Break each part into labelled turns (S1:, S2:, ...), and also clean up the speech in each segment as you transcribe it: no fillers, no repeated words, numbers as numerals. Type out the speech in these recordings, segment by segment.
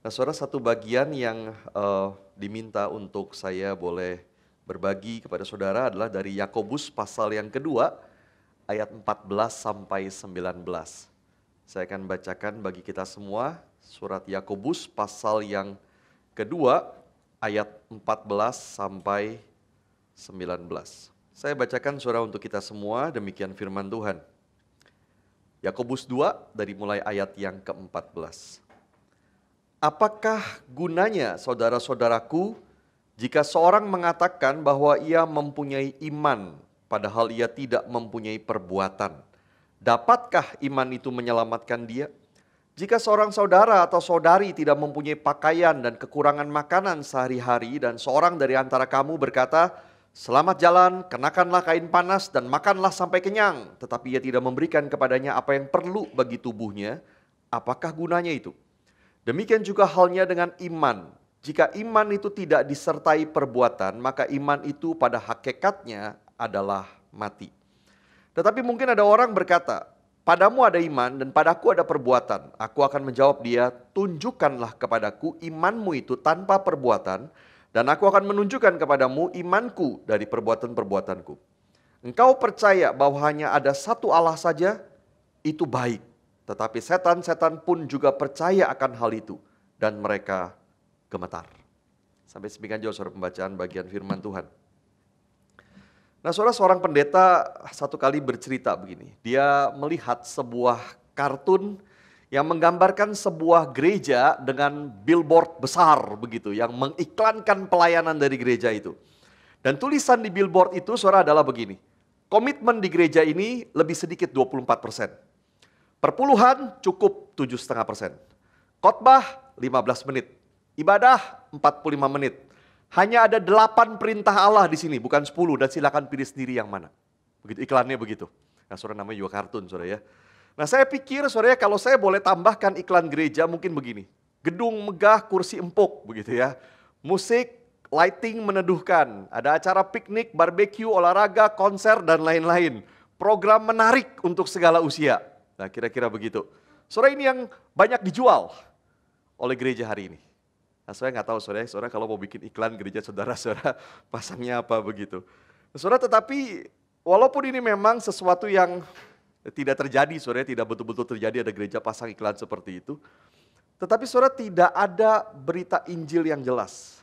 S1: Nah, saudara, satu bagian yang diminta untuk saya boleh berbagi kepada saudara adalah dari Yakobus pasal yang kedua, ayat 14 sampai 19. Saya akan bacakan bagi kita semua surat Yakobus pasal yang kedua, ayat 14 sampai 19. Saya bacakan saudara untuk kita semua, demikian firman Tuhan. Yakobus 2 dari mulai ayat yang ke-14. Apakah gunanya saudara-saudaraku jika seorang mengatakan bahwa ia mempunyai iman padahal ia tidak mempunyai perbuatan? Dapatkah iman itu menyelamatkan dia? Jika seorang saudara atau saudari tidak mempunyai pakaian dan kekurangan makanan sehari-hari dan seorang dari antara kamu berkata, "Selamat jalan, kenakanlah kain panas dan makanlah sampai kenyang," tetapi ia tidak memberikan kepadanya apa yang perlu bagi tubuhnya, apakah gunanya itu? Demikian juga halnya dengan iman. Jika iman itu tidak disertai perbuatan, maka iman itu pada hakikatnya adalah mati. Tetapi mungkin ada orang berkata, "Padamu ada iman dan padaku ada perbuatan." Aku akan menjawab dia, "Tunjukkanlah kepadaku imanmu itu tanpa perbuatan, dan aku akan menunjukkan kepadamu imanku dari perbuatan-perbuatanku." Engkau percaya bahwa hanya ada satu Allah saja, itu baik. Tetapi setan-setan pun juga percaya akan hal itu, dan mereka gemetar. Sampai demikian jauh saudara pembacaan bagian firman Tuhan. Nah, saudara, seorang pendeta satu kali bercerita begini. Dia melihat sebuah kartun yang menggambarkan sebuah gereja dengan billboard besar begitu, yang mengiklankan pelayanan dari gereja itu. Dan tulisan di billboard itu saudara adalah begini: komitmen di gereja ini lebih sedikit 24%. Perpuluhan cukup 7,5%. Khotbah 15 menit. Ibadah 45 menit. Hanya ada 8 perintah Allah di sini, bukan 10, dan silakan pilih sendiri yang mana. Begitu iklannya begitu. Nah, saudara, namanya juga kartun, saudara ya. Nah, saya pikir saudara, kalau saya boleh tambahkan iklan gereja mungkin begini. Gedung megah, kursi empuk begitu ya. Musik, lighting meneduhkan. Ada acara piknik, barbeque, olahraga, konser dan lain-lain. Program menarik untuk segala usia. Nah, kira-kira begitu. Saudara, ini yang banyak dijual oleh gereja hari ini. Nah, saya nggak tahu saudara kalau mau bikin iklan gereja saudara pasangnya apa begitu. Saudara, tetapi walaupun ini memang sesuatu yang tidak terjadi, saudara, tidak betul-betul terjadi ada gereja pasang iklan seperti itu. Tetapi saudara, tidak ada berita Injil yang jelas.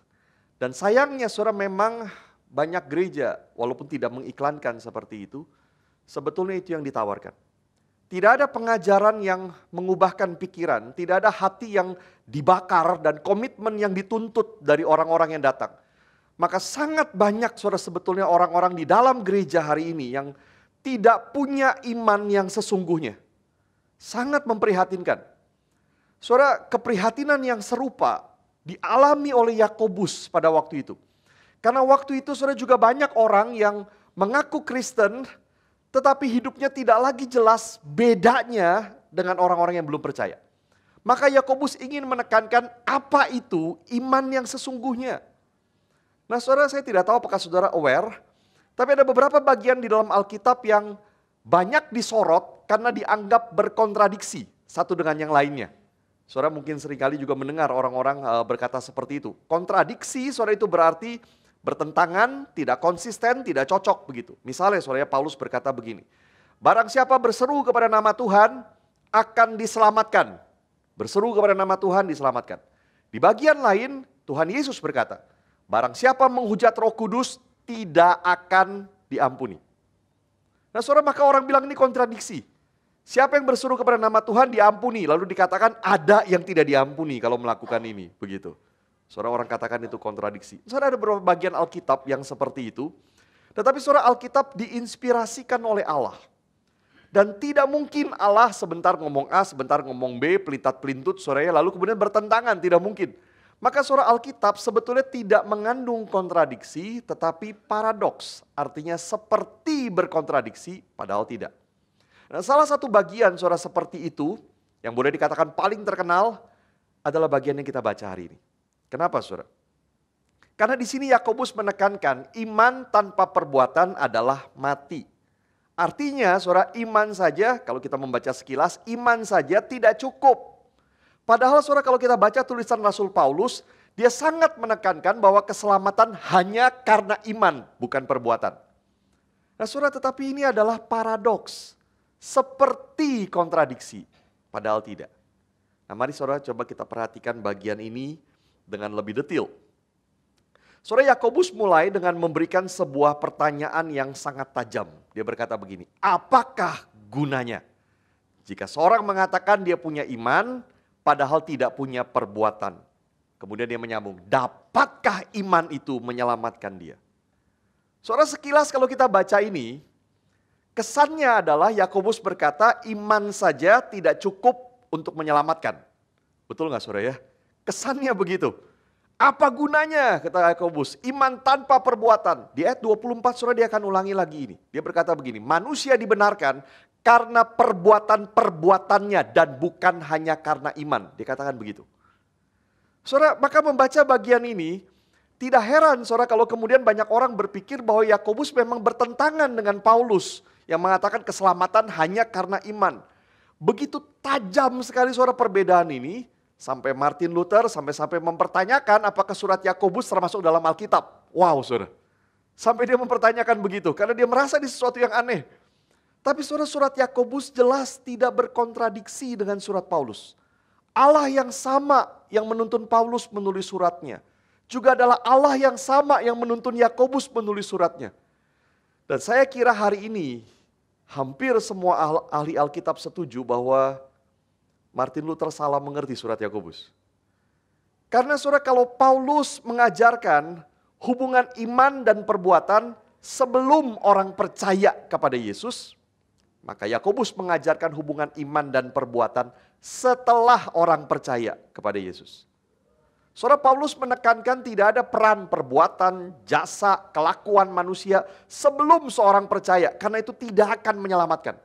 S1: Dan sayangnya saudara, memang banyak gereja walaupun tidak mengiklankan seperti itu, sebetulnya itu yang ditawarkan. Tidak ada pengajaran yang mengubahkan pikiran, tidak ada hati yang dibakar dan komitmen yang dituntut dari orang-orang yang datang. Maka sangat banyak saudara sebetulnya orang-orang di dalam gereja hari ini yang tidak punya iman yang sesungguhnya. Sangat memprihatinkan. Saudara, keprihatinan yang serupa dialami oleh Yakobus pada waktu itu. Karena waktu itu saudara juga banyak orang yang mengaku Kristen, tetapi hidupnya tidak lagi jelas bedanya dengan orang-orang yang belum percaya. Maka Yakobus ingin menekankan apa itu iman yang sesungguhnya. Nah, saudara, saya tidak tahu apakah saudara aware, tapi ada beberapa bagian di dalam Alkitab yang banyak disorot karena dianggap berkontradiksi satu dengan yang lainnya. Saudara mungkin seringkali juga mendengar orang-orang berkata seperti itu. Kontradiksi, saudara, itu berarti bertentangan, tidak konsisten, tidak cocok begitu. Misalnya saudara, Paulus berkata begini, "Barang siapa berseru kepada nama Tuhan akan diselamatkan." Berseru kepada nama Tuhan diselamatkan. Di bagian lain Tuhan Yesus berkata, "Barang siapa menghujat Roh Kudus tidak akan diampuni." Nah, saudara, maka orang bilang ini kontradiksi. Siapa yang berseru kepada nama Tuhan diampuni, lalu dikatakan ada yang tidak diampuni kalau melakukan ini, begitu. Saudara, orang katakan itu kontradiksi. Saudara, ada beberapa bagian Alkitab yang seperti itu. Tetapi saudara, Alkitab diinspirasikan oleh Allah. Dan tidak mungkin Allah sebentar ngomong A, sebentar ngomong B, pelitat-pelintut saudara, lalu kemudian bertentangan, tidak mungkin. Maka saudara, Alkitab sebetulnya tidak mengandung kontradiksi, tetapi paradoks. Artinya seperti berkontradiksi, padahal tidak. Nah, salah satu bagian saudara seperti itu, yang boleh dikatakan paling terkenal, adalah bagian yang kita baca hari ini. Kenapa saudara? Karena di sini Yakobus menekankan iman tanpa perbuatan adalah mati. Artinya saudara, iman saja, kalau kita membaca sekilas, iman saja tidak cukup. Padahal saudara kalau kita baca tulisan Rasul Paulus, dia sangat menekankan bahwa keselamatan hanya karena iman, bukan perbuatan. Nah saudara, tetapi ini adalah paradoks, seperti kontradiksi, padahal tidak. Nah mari saudara coba kita perhatikan bagian ini dengan lebih detail. Saudara, Yakobus mulai dengan memberikan sebuah pertanyaan yang sangat tajam. Dia berkata begini, apakah gunanya jika seorang mengatakan dia punya iman, padahal tidak punya perbuatan? Kemudian dia menyambung, dapatkah iman itu menyelamatkan dia? Saudara, sekilas kalau kita baca ini, kesannya adalah Yakobus berkata iman saja tidak cukup untuk menyelamatkan. Betul nggak saudara ya? Kesannya begitu. Apa gunanya kata Yakobus, iman tanpa perbuatan. Di ayat 24 saudara dia akan ulangi lagi ini. Dia berkata begini, manusia dibenarkan karena perbuatan-perbuatannya dan bukan hanya karena iman. Dia katakan begitu. Saudara, maka membaca bagian ini, tidak heran saudara kalau kemudian banyak orang berpikir bahwa Yakobus memang bertentangan dengan Paulus yang mengatakan keselamatan hanya karena iman. Begitu tajam sekali saudara perbedaan ini, sampai Martin Luther sampai mempertanyakan apakah surat Yakobus termasuk dalam Alkitab. Wow saudara, sampai dia mempertanyakan begitu karena dia merasa ini sesuatu yang aneh. Tapi saudara, surat Yakobus jelas tidak berkontradiksi dengan surat Paulus. Allah yang sama yang menuntun Paulus menulis suratnya, juga adalah Allah yang sama yang menuntun Yakobus menulis suratnya. Dan saya kira hari ini hampir semua ahli Alkitab setuju bahwa Martin Luther salah mengerti surat Yakobus. Karena saudara, kalau Paulus mengajarkan hubungan iman dan perbuatan sebelum orang percaya kepada Yesus, maka Yakobus mengajarkan hubungan iman dan perbuatan setelah orang percaya kepada Yesus. Saudara, Paulus menekankan tidak ada peran perbuatan, jasa, kelakuan manusia sebelum seorang percaya, karena itu tidak akan menyelamatkan.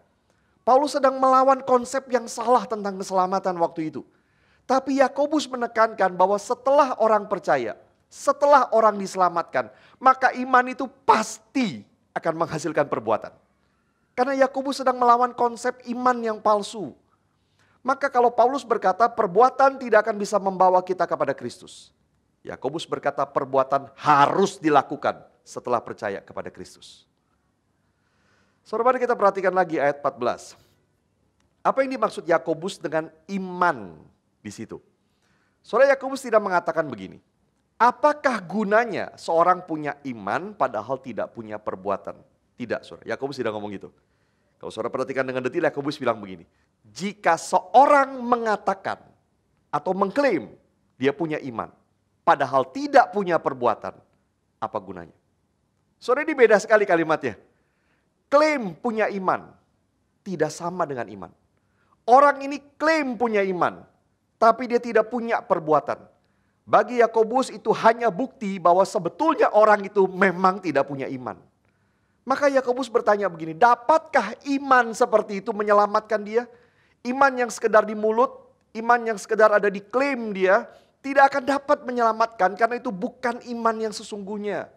S1: Paulus sedang melawan konsep yang salah tentang keselamatan waktu itu. Tapi Yakobus menekankan bahwa setelah orang percaya, setelah orang diselamatkan, maka iman itu pasti akan menghasilkan perbuatan. Karena Yakobus sedang melawan konsep iman yang palsu. Maka kalau Paulus berkata perbuatan tidak akan bisa membawa kita kepada Kristus, Yakobus berkata perbuatan harus dilakukan setelah percaya kepada Kristus. Saudara, mari kita perhatikan lagi ayat 14. Apa yang dimaksud Yakobus dengan iman di situ? Saudara, Yakobus tidak mengatakan begini, apakah gunanya seorang punya iman padahal tidak punya perbuatan? Tidak, saudara, Yakobus tidak ngomong gitu. Kalau saudara perhatikan dengan detail, Yakobus bilang begini, jika seorang mengatakan atau mengklaim dia punya iman, padahal tidak punya perbuatan, apa gunanya? Saudara, ini beda sekali kalimatnya. Klaim punya iman, tidak sama dengan iman. Orang ini klaim punya iman, tapi dia tidak punya perbuatan. Bagi Yakobus itu hanya bukti bahwa sebetulnya orang itu memang tidak punya iman. Maka Yakobus bertanya begini, dapatkah iman seperti itu menyelamatkan dia? Iman yang sekedar di mulut, iman yang sekedar ada di klaim dia, tidak akan dapat menyelamatkan karena itu bukan iman yang sesungguhnya.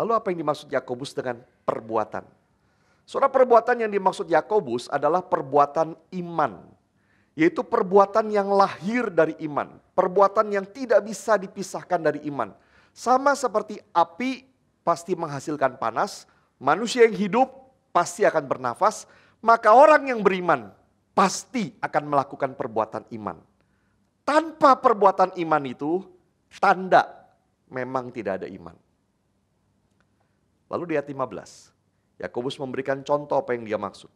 S1: Lalu apa yang dimaksud Yakobus dengan perbuatan? Saudara, perbuatan yang dimaksud Yakobus adalah perbuatan iman. Yaitu perbuatan yang lahir dari iman. Perbuatan yang tidak bisa dipisahkan dari iman. Sama seperti api pasti menghasilkan panas, manusia yang hidup pasti akan bernafas, maka orang yang beriman pasti akan melakukan perbuatan iman. Tanpa perbuatan iman itu, tanda memang tidak ada iman. Lalu di ayat 15, Yakobus memberikan contoh apa yang dia maksud.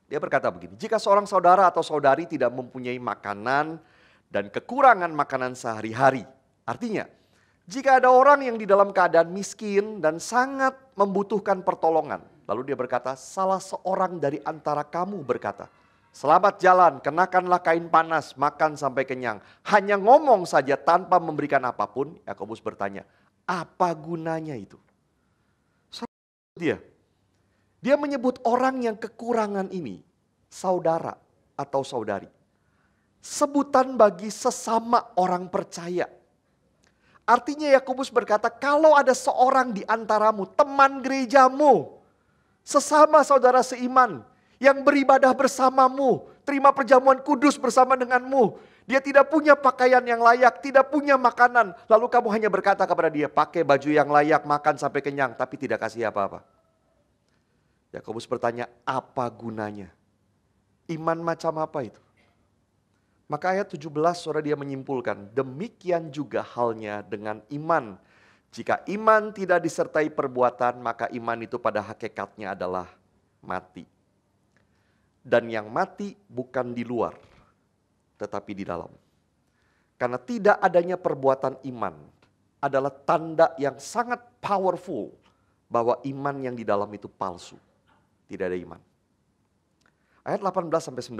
S1: Dia berkata begini, jika seorang saudara atau saudari tidak mempunyai makanan dan kekurangan makanan sehari-hari, artinya jika ada orang yang di dalam keadaan miskin dan sangat membutuhkan pertolongan, lalu dia berkata, salah seorang dari antara kamu berkata, selamat jalan, kenakanlah kain panas, makan sampai kenyang. Hanya ngomong saja tanpa memberikan apapun, Yakobus bertanya, apa gunanya itu? Dia menyebut orang yang kekurangan ini, saudara atau saudari. Sebutan bagi sesama orang percaya. Artinya Yakobus berkata, kalau ada seorang di antaramu, teman gerejamu, sesama saudara seiman, yang beribadah bersamamu, terima perjamuan kudus bersama denganmu. Dia tidak punya pakaian yang layak, tidak punya makanan. Lalu kamu hanya berkata kepada dia, pakai baju yang layak, makan sampai kenyang, tapi tidak kasih apa-apa. Yakobus bertanya, apa gunanya? Iman macam apa itu? Maka ayat 17 saudara dia menyimpulkan, demikian juga halnya dengan iman. Jika iman tidak disertai perbuatan, maka iman itu pada hakikatnya adalah mati. Dan yang mati bukan di luar, tetapi di dalam. Karena tidak adanya perbuatan iman adalah tanda yang sangat powerful bahwa iman yang di dalam itu palsu. Tidak ada iman. Ayat 18-19.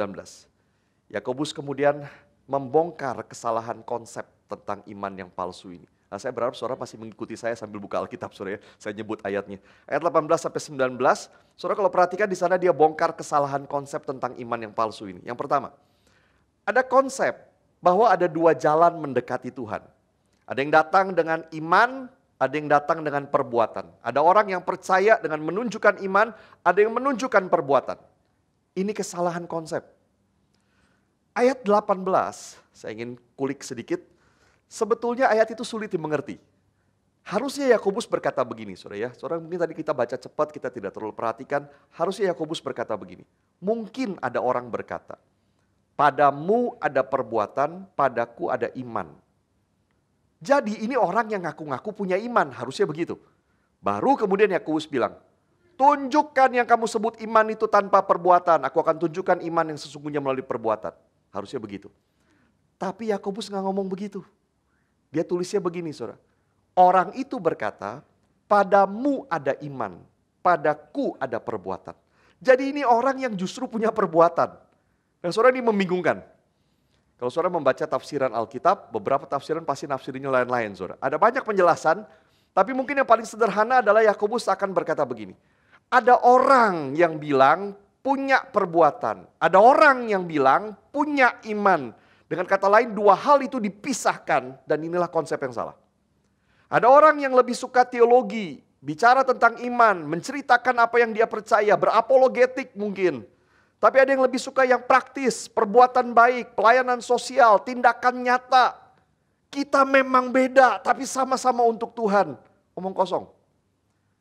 S1: Yakobus kemudian membongkar kesalahan konsep tentang iman yang palsu ini. Nah, saya berharap saudara masih mengikuti saya sambil buka Alkitab saudara ya. Saya nyebut ayatnya. Ayat 18-19, saudara kalau perhatikan di sana dia bongkar kesalahan konsep tentang iman yang palsu ini. Yang pertama, ada konsep bahwa ada dua jalan mendekati Tuhan. Ada yang datang dengan iman, ada yang datang dengan perbuatan. Ada orang yang percaya dengan menunjukkan iman, ada yang menunjukkan perbuatan. Ini kesalahan konsep. Ayat 18, saya ingin kulik sedikit. Sebetulnya ayat itu sulit dimengerti. Harusnya Yakobus berkata begini, saudara ya. Saudara mungkin tadi kita baca cepat, kita tidak terlalu perhatikan. Harusnya Yakobus berkata begini. Mungkin ada orang berkata, padamu ada perbuatan, padaku ada iman. Jadi ini orang yang ngaku-ngaku punya iman, harusnya begitu. Baru kemudian Yakobus bilang, tunjukkan yang kamu sebut iman itu tanpa perbuatan. Aku akan tunjukkan iman yang sesungguhnya melalui perbuatan. Harusnya begitu. Tapi Yakobus nggak ngomong begitu. Dia tulisnya begini saudara. Orang itu berkata, padamu ada iman, padaku ada perbuatan. Jadi ini orang yang justru punya perbuatan. Dan saudara ini membingungkan. Kalau saudara membaca tafsiran Alkitab, beberapa tafsiran pasti nafsirnya lain-lain saudara. Ada banyak penjelasan, tapi mungkin yang paling sederhana adalah Yakobus akan berkata begini. Ada orang yang bilang punya perbuatan. Ada orang yang bilang punya iman. Dengan kata lain dua hal itu dipisahkan dan inilah konsep yang salah. Ada orang yang lebih suka teologi, bicara tentang iman, menceritakan apa yang dia percaya, berapologetik mungkin. Tapi ada yang lebih suka yang praktis, perbuatan baik, pelayanan sosial, tindakan nyata. Kita memang beda tapi sama-sama untuk Tuhan. Omong kosong.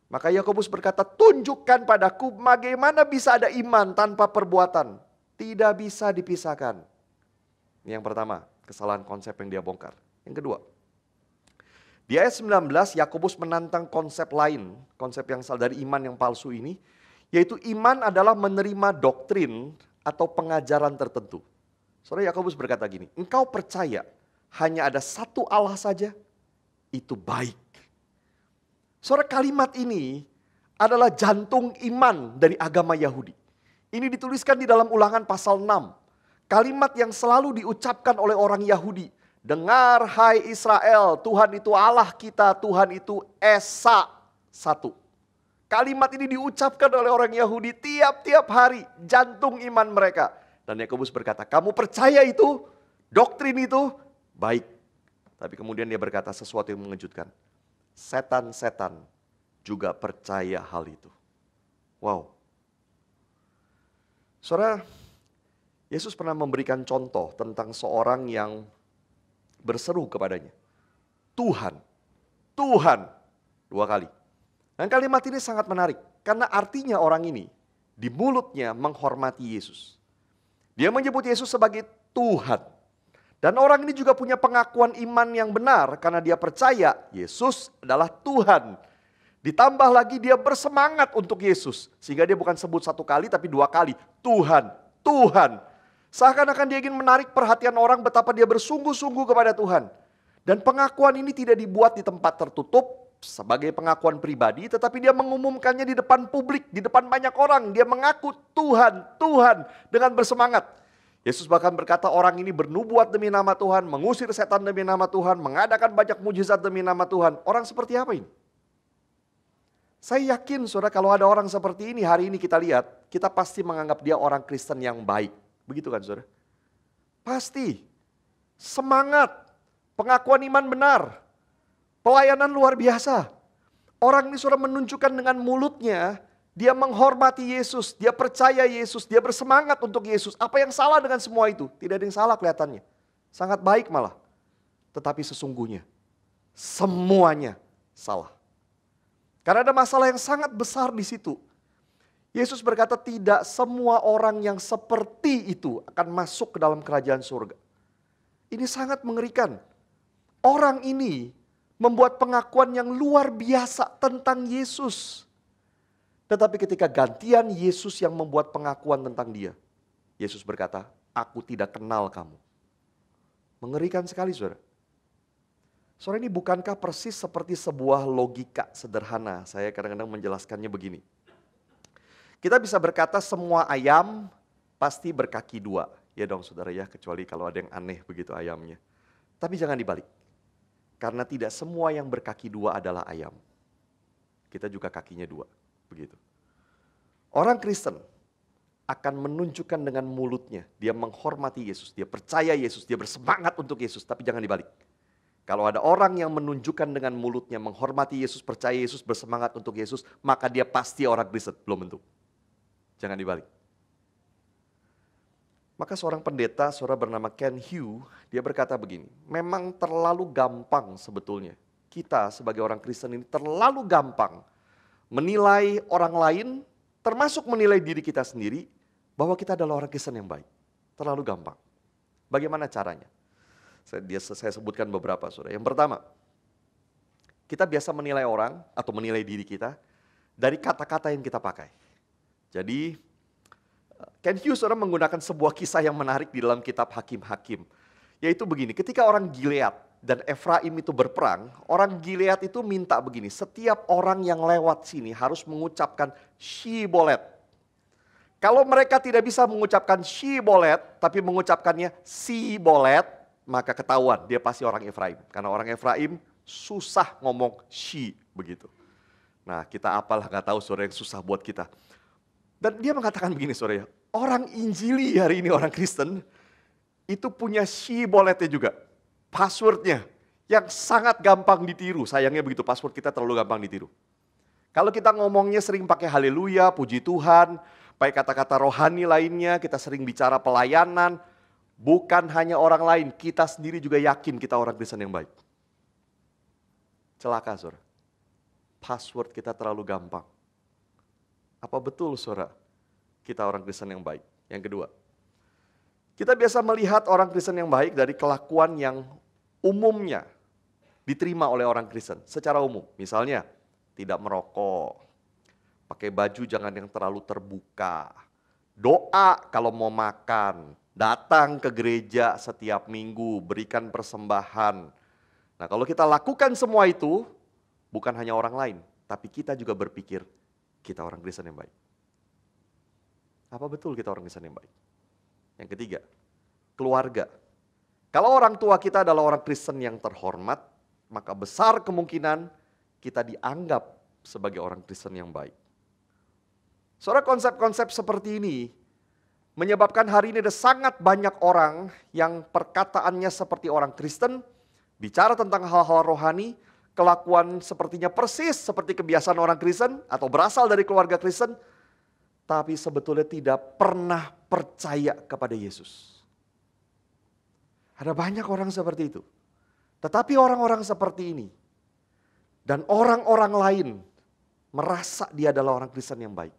S1: Maka Yakobus berkata, tunjukkan padaku bagaimana bisa ada iman tanpa perbuatan. Tidak bisa dipisahkan. Ini yang pertama, kesalahan konsep yang dia bongkar. Yang kedua, di ayat 19 Yakobus menantang konsep lain, konsep yang salah dari iman yang palsu ini, yaitu iman adalah menerima doktrin atau pengajaran tertentu. Saudara Yakobus berkata gini, engkau percaya hanya ada satu Allah saja, itu baik. Saudara kalimat ini adalah jantung iman dari agama Yahudi. Ini dituliskan di dalam Ulangan pasal 6. Kalimat yang selalu diucapkan oleh orang Yahudi. Dengar hai Israel, Tuhan itu Allah kita, Tuhan itu Esa satu. Kalimat ini diucapkan oleh orang Yahudi tiap-tiap hari, jantung iman mereka. Dan Yakobus berkata, kamu percaya itu, doktrin itu, baik. Tapi kemudian dia berkata sesuatu yang mengejutkan. Setan-setan juga percaya hal itu. Wow. Saudara, Yesus pernah memberikan contoh tentang seorang yang berseru kepadanya. Tuhan, Tuhan, 2 kali. Dan kalimat ini sangat menarik. Karena artinya orang ini di mulutnya menghormati Yesus. Dia menyebut Yesus sebagai Tuhan. Dan orang ini juga punya pengakuan iman yang benar karena dia percaya Yesus adalah Tuhan. Ditambah lagi dia bersemangat untuk Yesus. Sehingga dia bukan sebut 1 kali tapi 2 kali. Tuhan, Tuhan. Seakan-akan dia ingin menarik perhatian orang betapa dia bersungguh-sungguh kepada Tuhan. Dan pengakuan ini tidak dibuat di tempat tertutup sebagai pengakuan pribadi. Tetapi dia mengumumkannya di depan publik, di depan banyak orang. Dia mengaku Tuhan, Tuhan dengan bersemangat. Yesus bahkan berkata orang ini bernubuat demi nama Tuhan, mengusir setan demi nama Tuhan, mengadakan banyak mujizat demi nama Tuhan. Orang seperti apa ini? Saya yakin saudara kalau ada orang seperti ini hari ini kita lihat, kita pasti menganggap dia orang Kristen yang baik. Begitu kan saudara? Pasti. Semangat. Pengakuan iman benar. Pelayanan luar biasa. Orang ini saudara menunjukkan dengan mulutnya, Dia menghormati Yesus, dia percaya Yesus, dia bersemangat untuk Yesus. Apa yang salah dengan semua itu? Tidak ada yang salah kelihatannya. Sangat baik malah. Tetapi sesungguhnya semuanya salah. Karena ada masalah yang sangat besar di situ. Yesus berkata tidak semua orang yang seperti itu akan masuk ke dalam kerajaan surga. Ini sangat mengerikan. Orang ini membuat pengakuan yang luar biasa tentang Yesus. Tetapi ketika gantian Yesus yang membuat pengakuan tentang dia. Yesus berkata, aku tidak kenal kamu. Mengerikan sekali saudara. Saudara, ini bukankah persis seperti sebuah logika sederhana? Saya kadang-kadang menjelaskannya begini. Kita bisa berkata semua ayam pasti berkaki dua. Ya dong saudara ya, kecuali kalau ada yang aneh begitu ayamnya. Tapi jangan dibalik. Karena tidak semua yang berkaki dua adalah ayam. Kita juga kakinya dua. Begitu. Orang Kristen akan menunjukkan dengan mulutnya. Dia menghormati Yesus, dia percaya Yesus, dia bersemangat untuk Yesus. Tapi jangan dibalik. Kalau ada orang yang menunjukkan dengan mulutnya menghormati Yesus, percaya Yesus, bersemangat untuk Yesus, maka dia pasti orang Kristen, belum tentu. Jangan dibalik. Maka seorang pendeta, saudara bernama Ken Hugh, dia berkata begini, memang terlalu gampang sebetulnya. Kita sebagai orang Kristen ini terlalu gampang menilai orang lain, termasuk menilai diri kita sendiri, bahwa kita adalah orang Kristen yang baik. Terlalu gampang. Bagaimana caranya? Saya sebutkan beberapa, saudara. Yang pertama, kita biasa menilai orang atau menilai diri kita dari kata-kata yang kita pakai. Jadi, Ken Hughes saudara menggunakan sebuah kisah yang menarik di dalam kitab Hakim-Hakim. Yaitu begini, ketika orang Gilead dan Efraim itu berperang, orang Gilead itu minta begini, setiap orang yang lewat sini harus mengucapkan Shibolet. Kalau mereka tidak bisa mengucapkan Shibolet, tapi mengucapkannya Sibolet, maka ketahuan dia pasti orang Efraim. Karena orang Efraim susah ngomong Shi begitu. Nah kita apalah gak tahu saudara yang susah buat kita. Dan dia mengatakan begini saudara ya, orang Injili hari ini orang Kristen itu punya Shiboletnya juga. Passwordnya yang sangat gampang ditiru. Sayangnya begitu, password kita terlalu gampang ditiru. Kalau kita ngomongnya sering pakai haleluya, puji Tuhan, pakai kata-kata rohani lainnya, kita sering bicara pelayanan. Bukan hanya orang lain, kita sendiri juga yakin kita orang Kristen yang baik. Celaka saudara. Password kita terlalu gampang. Apa betul saudara, kita orang Kristen yang baik? Yang kedua, kita biasa melihat orang Kristen yang baik dari kelakuan yang umumnya diterima oleh orang Kristen secara umum. Misalnya, tidak merokok, pakai baju jangan yang terlalu terbuka, doa kalau mau makan, datang ke gereja setiap minggu, berikan persembahan. Nah kalau kita lakukan semua itu, bukan hanya orang lain, tapi kita juga berpikir, kita orang Kristen yang baik. Apa betul kita orang Kristen yang baik? Yang ketiga, keluarga. Kalau orang tua kita adalah orang Kristen yang terhormat, maka besar kemungkinan kita dianggap sebagai orang Kristen yang baik. Saudara, konsep-konsep seperti ini menyebabkan hari ini ada sangat banyak orang yang perkataannya seperti orang Kristen, bicara tentang hal-hal rohani, kelakuan sepertinya persis seperti kebiasaan orang Kristen atau berasal dari keluarga Kristen, tapi sebetulnya tidak pernah percaya kepada Yesus. Ada banyak orang seperti itu. Tetapi orang-orang seperti ini dan orang-orang lain merasa dia adalah orang Kristen yang baik.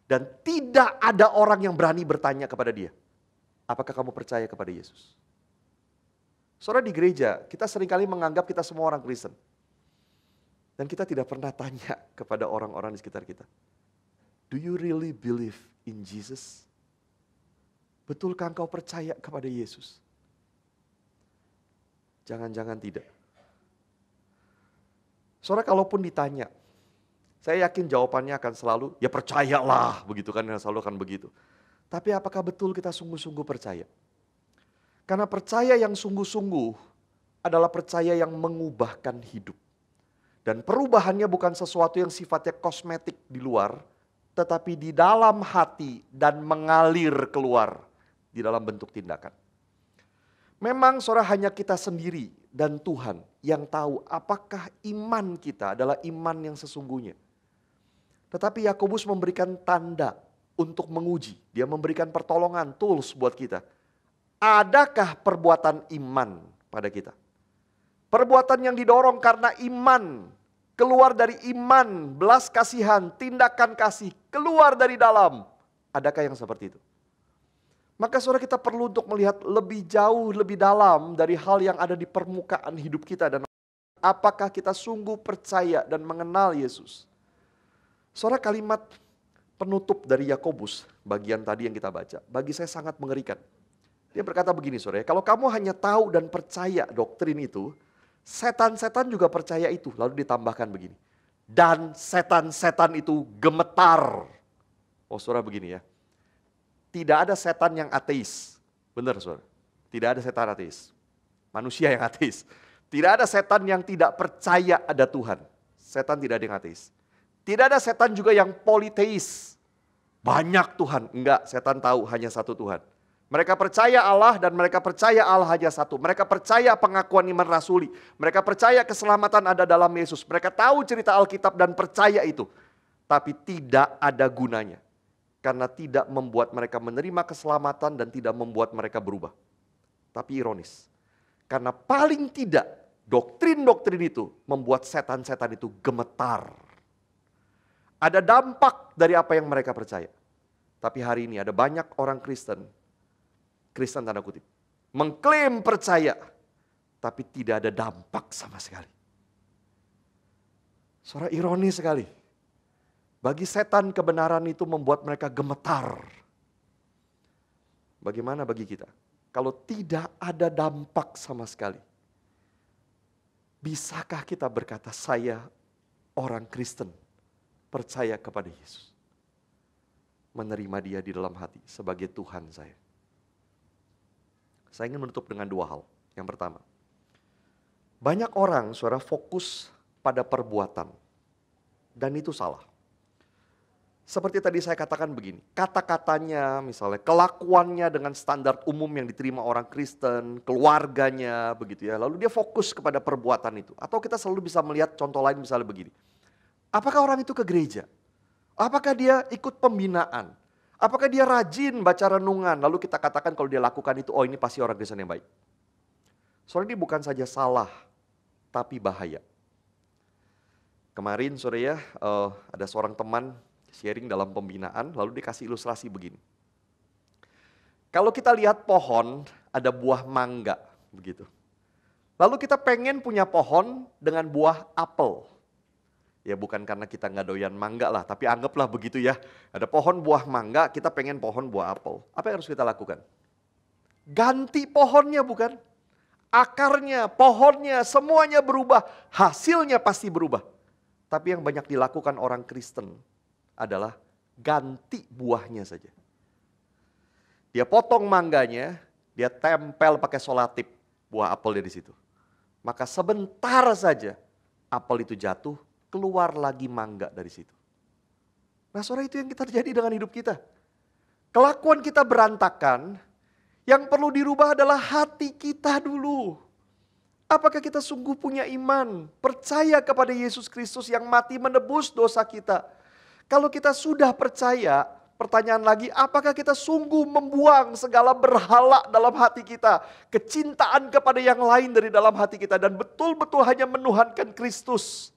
S1: Dan tidak ada orang yang berani bertanya kepada dia, apakah kamu percaya kepada Yesus? Saudara, di gereja kita seringkali menganggap kita semua orang Kristen. Dan kita tidak pernah tanya kepada orang-orang di sekitar kita, do you really believe in Jesus? Betulkah engkau percaya kepada Yesus? Jangan-jangan tidak. Saudara, kalaupun ditanya, saya yakin jawabannya akan selalu, ya percayalah, begitu kan, selalu akan begitu. Tapi apakah betul kita sungguh-sungguh percaya? Karena percaya yang sungguh-sungguh adalah percaya yang mengubahkan hidup. Dan perubahannya bukan sesuatu yang sifatnya kosmetik di luar, tetapi di dalam hati dan mengalir keluar di dalam bentuk tindakan. Memang saudara hanya kita sendiri dan Tuhan yang tahu apakah iman kita adalah iman yang sesungguhnya. Tetapi Yakobus memberikan tanda untuk menguji. Dia memberikan pertolongan, tools buat kita. Adakah perbuatan iman pada kita? Perbuatan yang didorong karena iman, keluar dari iman, belas kasihan, tindakan kasih, keluar dari dalam. Adakah yang seperti itu? Maka saudara, kita perlu untuk melihat lebih jauh, lebih dalam dari hal yang ada di permukaan hidup kita. Dan apakah kita sungguh percaya dan mengenal Yesus? Saudara, kalimat penutup dari Yakobus, bagian tadi yang kita baca, bagi saya sangat mengerikan. Dia berkata begini saudara, kalau kamu hanya tahu dan percaya doktrin itu, setan-setan juga percaya itu. Lalu ditambahkan begini, dan setan-setan itu gemetar. Oh saudara, begini ya, tidak ada setan yang ateis. Benar saudara, tidak ada setan ateis. Manusia yang ateis. Tidak ada setan yang tidak percaya ada Tuhan. Setan tidak ada yang ateis. Tidak ada setan juga yang politeis. Banyak Tuhan. Enggak, setan tahu hanya satu Tuhan. Mereka percaya Allah dan mereka percaya Allah hanya satu. Mereka percaya pengakuan iman rasuli. Mereka percaya keselamatan ada dalam Yesus. Mereka tahu cerita Alkitab dan percaya itu. Tapi tidak ada gunanya. Karena tidak membuat mereka menerima keselamatan dan tidak membuat mereka berubah. Tapi ironis. Karena paling tidak doktrin-doktrin itu membuat setan-setan itu gemetar. Ada dampak dari apa yang mereka percaya. Tapi hari ini ada banyak orang Kristen tanda kutip, mengklaim percaya, tapi tidak ada dampak sama sekali. Saudara, ironis sekali. Bagi setan kebenaran itu membuat mereka gemetar. Bagaimana bagi kita? Kalau tidak ada dampak sama sekali. Bisakah kita berkata, saya orang Kristen, percaya kepada Yesus, menerima dia di dalam hati sebagai Tuhan saya? Saya ingin menutup dengan dua hal. Yang pertama, banyak orang saudara fokus pada perbuatan, dan itu salah. Seperti tadi saya katakan begini, kata-katanya misalnya, kelakuannya dengan standar umum yang diterima orang Kristen, keluarganya begitu ya, lalu dia fokus kepada perbuatan itu. Atau kita selalu bisa melihat contoh lain misalnya begini, apakah orang itu ke gereja? Apakah dia ikut pembinaan? Apakah dia rajin baca renungan? Lalu kita katakan kalau dia lakukan itu, oh ini pasti orang Kristen yang baik. Soalnya ini bukan saja salah, tapi bahaya. Kemarin sore ya, ada seorang teman sharing dalam pembinaan, lalu dikasih ilustrasi begini. Kalau kita lihat pohon, ada buah mangga, begitu. Lalu kita pengen punya pohon dengan buah apel. Ya bukan karena kita nggak doyan mangga lah, tapi anggaplah begitu ya. Ada pohon buah mangga, kita pengen pohon buah apel. Apa yang harus kita lakukan? Ganti pohonnya bukan? Akarnya, pohonnya, semuanya berubah. Hasilnya pasti berubah. Tapi yang banyak dilakukan orang Kristen adalah ganti buahnya saja. Dia potong mangganya, dia tempel pakai solatip buah apelnya di situ. Maka sebentar saja apel itu jatuh, keluar lagi mangga dari situ. Nah saudara, itu yang terjadi dengan hidup kita. Kelakuan kita berantakan, yang perlu dirubah adalah hati kita dulu. Apakah kita sungguh punya iman, percaya kepada Yesus Kristus yang mati menebus dosa kita? Kalau kita sudah percaya, pertanyaan lagi, apakah kita sungguh membuang segala berhala dalam hati kita? Kecintaan kepada yang lain dari dalam hati kita dan betul-betul hanya menuhankan Kristus.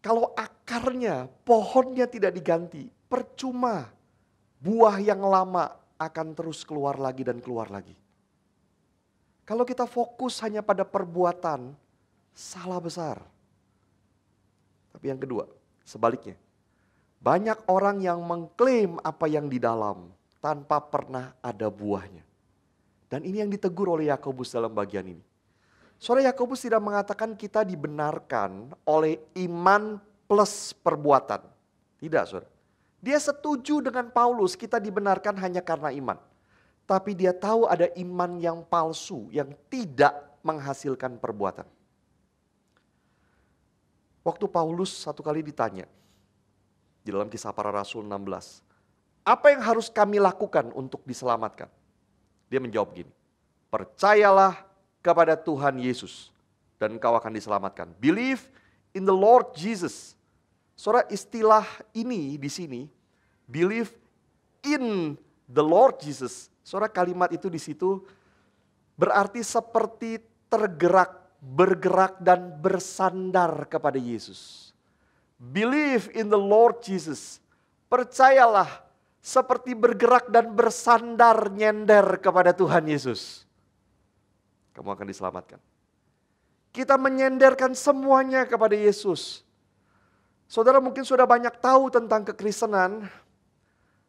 S1: Kalau akarnya, pohonnya tidak diganti, percuma. Buah yang lama akan terus keluar lagi dan keluar lagi. Kalau kita fokus hanya pada perbuatan, salah besar. Tapi yang kedua, sebaliknya. Banyak orang yang mengklaim apa yang di dalam tanpa pernah ada buahnya. Dan ini yang ditegur oleh Yakobus dalam bagian ini. Saudara, Yakobus tidak mengatakan kita dibenarkan oleh iman plus perbuatan. Tidak saudara. Dia setuju dengan Paulus, kita dibenarkan hanya karena iman. Tapi dia tahu ada iman yang palsu, yang tidak menghasilkan perbuatan. Waktu Paulus satu kali ditanya, di dalam Kisah Para Rasul 16. Apa yang harus kami lakukan untuk diselamatkan? Dia menjawab gini, percayalah kepada Tuhan Yesus dan engkau akan diselamatkan. Believe in the Lord Jesus Saudara, istilah ini di sini, believe in the Lord Jesus. Saudara, kalimat itu di situ berarti seperti tergerak, bergerak dan bersandar kepada Yesus. Believe in the Lord Jesus. Percayalah seperti bergerak dan bersandar nyender kepada Tuhan Yesus. Kamu akan diselamatkan. Kita menyenderkan semuanya kepada Yesus. Saudara mungkin sudah banyak tahu tentang kekristenan,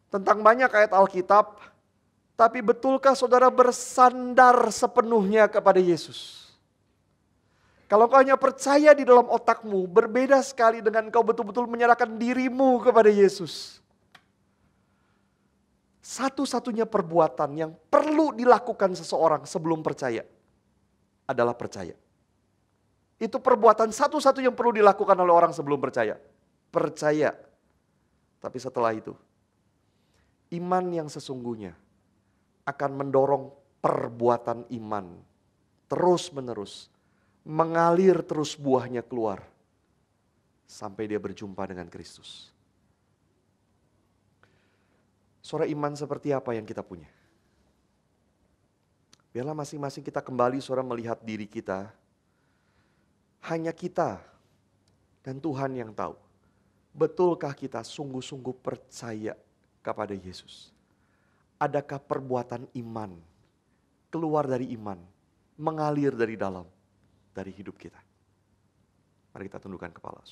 S1: tentang banyak ayat Alkitab, tapi betulkah saudara bersandar sepenuhnya kepada Yesus? Kalau kau hanya percaya di dalam otakmu, berbeda sekali dengan kau betul-betul menyerahkan dirimu kepada Yesus. Satu-satunya perbuatan yang perlu dilakukan seseorang sebelum percaya adalah percaya. Itu perbuatan satu-satu yang perlu dilakukan oleh orang sebelum percaya. Percaya. Tapi setelah itu, iman yang sesungguhnya akan mendorong perbuatan iman terus-menerus, mengalir terus buahnya keluar sampai dia berjumpa dengan Kristus. Saudara, iman seperti apa yang kita punya? Biarlah masing-masing kita kembali saudara melihat diri kita. Hanya kita dan Tuhan yang tahu. Betulkah kita sungguh-sungguh percaya kepada Yesus? Adakah perbuatan iman keluar dari iman, mengalir dari dalam, dari hidup kita? Mari kita tundukkan kepala.